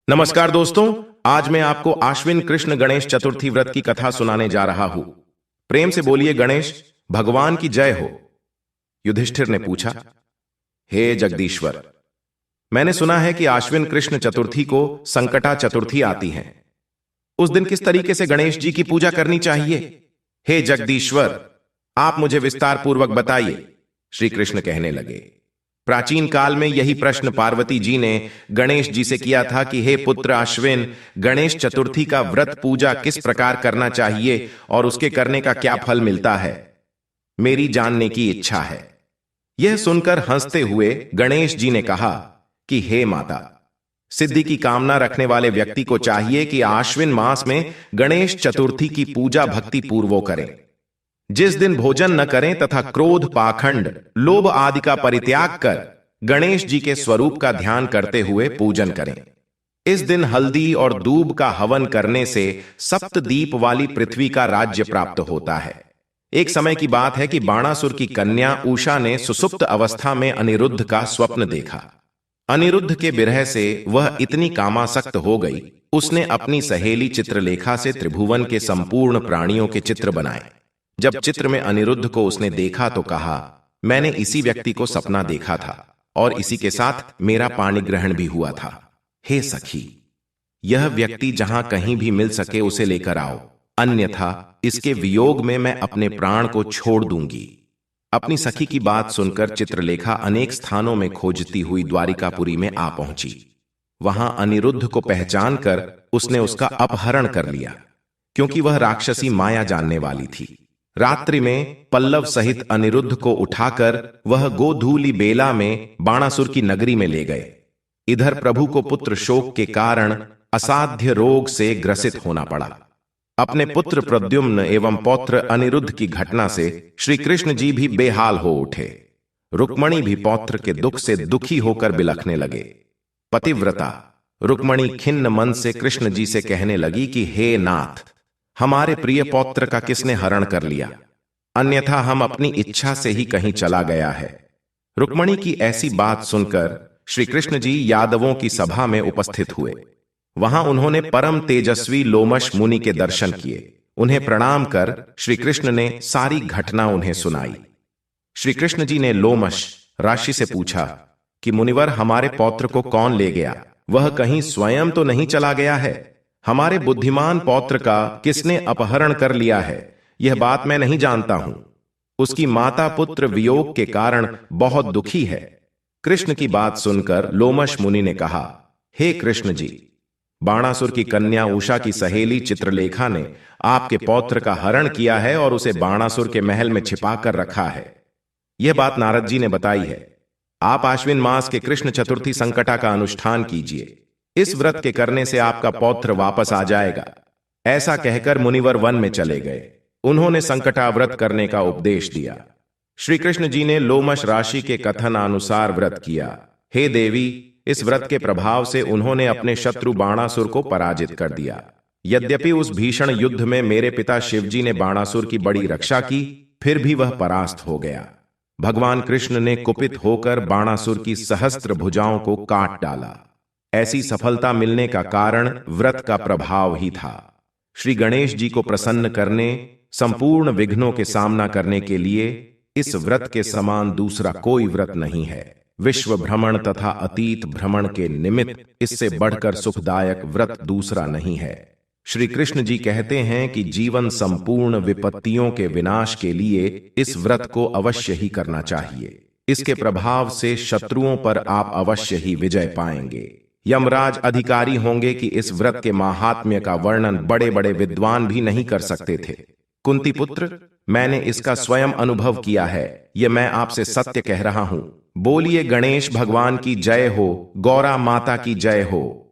नमस्कार दोस्तों। आज मैं आपको आश्विन कृष्ण गणेश चतुर्थी व्रत की कथा सुनाने जा रहा हूं। प्रेम से बोलिए गणेश भगवान की जय हो। युधिष्ठिर ने पूछा, हे जगदीश्वर, मैंने सुना है कि आश्विन कृष्ण चतुर्थी को संकटा चतुर्थी आती है। उस दिन किस तरीके से गणेश जी की पूजा करनी चाहिए? हे जगदीश्वर, आप मुझे विस्तार पूर्वक बताइए। श्री कृष्ण कहने लगे, प्राचीन काल में यही प्रश्न पार्वती जी ने गणेश जी से किया था कि हे पुत्र अश्विन, गणेश चतुर्थी का व्रत पूजा किस प्रकार करना चाहिए और उसके करने का क्या फल मिलता है, मेरी जानने की इच्छा है। यह सुनकर हंसते हुए गणेश जी ने कहा कि हे माता, सिद्धि की कामना रखने वाले व्यक्ति को चाहिए कि आश्विन मास में गणेश चतुर्थी की पूजा भक्ति पूर्वक करें। जिस दिन भोजन न करें तथा क्रोध, पाखंड, लोभ आदि का परित्याग कर गणेश जी के स्वरूप का ध्यान करते हुए पूजन करें। इस दिन हल्दी और दूब का हवन करने से सप्तदीप वाली पृथ्वी का राज्य प्राप्त होता है। एक समय की बात है कि बाणासुर की कन्या उषा ने सुसुप्त अवस्था में अनिरुद्ध का स्वप्न देखा। अनिरुद्ध के विरह से वह इतनी कामासक्त हो गई, उसने अपनी सहेली चित्रलेखा से त्रिभुवन के संपूर्ण प्राणियों के चित्र बनाए। जब चित्र में अनिरुद्ध को उसने देखा तो कहा, मैंने इसी व्यक्ति को सपना देखा था और इसी के साथ मेरा पाणी ग्रहण भी हुआ था। हे सखी, यह व्यक्ति जहां कहीं भी मिल सके उसे लेकर आओ, अन्यथा इसके वियोग में मैं अपने प्राण को छोड़ दूंगी। अपनी सखी की बात सुनकर चित्रलेखा अनेक स्थानों में खोजती हुई द्वारिकापुरी में आ पहुंची। वहां अनिरुद्ध को पहचान कर उसने उसका अपहरण कर लिया, क्योंकि वह राक्षसी माया जानने वाली थी। रात्रि में पल्लव सहित अनिरुद्ध को उठाकर वह गोधूली बेला में बाणासुर की नगरी में ले गए। इधर प्रभु को पुत्र शोक के कारण असाध्य रोग से ग्रसित होना पड़ा। अपने पुत्र प्रद्युम्न एवं पौत्र अनिरुद्ध की घटना से श्री कृष्ण जी भी बेहाल हो उठे। रुक्मणी भी पौत्र के दुख से दुखी होकर बिलखने लगे। पतिव्रता रुक्मणी खिन्न मन से कृष्ण जी से कहने लगी कि हे नाथ, हमारे प्रिय पौत्र का किसने हरण कर लिया, अन्यथा हम अपनी इच्छा से ही कहीं चला गया है। रुक्मणी की ऐसी बात सुनकर श्री कृष्ण जी यादवों की सभा में उपस्थित हुए। वहां उन्होंने परम तेजस्वी लोमश मुनि के दर्शन किए। उन्हें प्रणाम कर श्री कृष्ण ने सारी घटना उन्हें सुनाई। श्री कृष्ण जी ने लोमश राशि से पूछा कि मुनिवर, हमारे पौत्र को कौन ले गया? वह कहीं स्वयं तो नहीं चला गया है? हमारे बुद्धिमान पौत्र का किसने अपहरण कर लिया है, यह बात मैं नहीं जानता हूं। उसकी माता पुत्र वियोग के कारण बहुत दुखी है। कृष्ण की बात सुनकर लोमश मुनि ने कहा, हे कृष्ण जी, बाणासुर की कन्या उषा की सहेली चित्रलेखा ने आपके पौत्र का हरण किया है और उसे बाणासुर के महल में छिपाकर रखा है। यह बात नारद जी ने बताई है। आप आश्विन मास के कृष्ण चतुर्थी संकटा का अनुष्ठान कीजिए। इस व्रत के करने से आपका पौत्र वापस आ जाएगा। ऐसा कहकर मुनिवर वन में चले गए। उन्होंने संकटा व्रत करने का उपदेश दिया। श्री कृष्ण जी ने लोमश राशि के कथन अनुसार व्रत किया। हे देवी, इस व्रत के प्रभाव से उन्होंने अपने शत्रु बाणासुर को पराजित कर दिया। यद्यपि उस भीषण युद्ध में मेरे पिता शिवजी ने बाणासुर की बड़ी रक्षा की, फिर भी वह परास्त हो गया। भगवान कृष्ण ने कुपित होकर बाणासुर की सहस्त्र भुजाओं को काट डाला। ऐसी सफलता मिलने का कारण व्रत का प्रभाव ही था। श्री गणेश जी को प्रसन्न करने, संपूर्ण विघ्नों के सामना करने के लिए इस व्रत के समान दूसरा कोई व्रत नहीं है। विश्व भ्रमण तथा अतीत भ्रमण के निमित्त इससे बढ़कर सुखदायक व्रत दूसरा नहीं है। श्री कृष्ण जी कहते हैं कि जीवन संपूर्ण विपत्तियों के विनाश के लिए इस व्रत को अवश्य ही करना चाहिए। इसके प्रभाव से शत्रुओं पर आप अवश्य ही विजय पाएंगे। यमराज अधिकारी होंगे कि इस व्रत के माहात्म्य का वर्णन बड़े बड़े विद्वान भी नहीं कर सकते थे। कुंती पुत्र, मैंने इसका स्वयं अनुभव किया है, यह मैं आपसे सत्य कह रहा हूं। बोलिए गणेश भगवान की जय हो, गौरा माता की जय हो।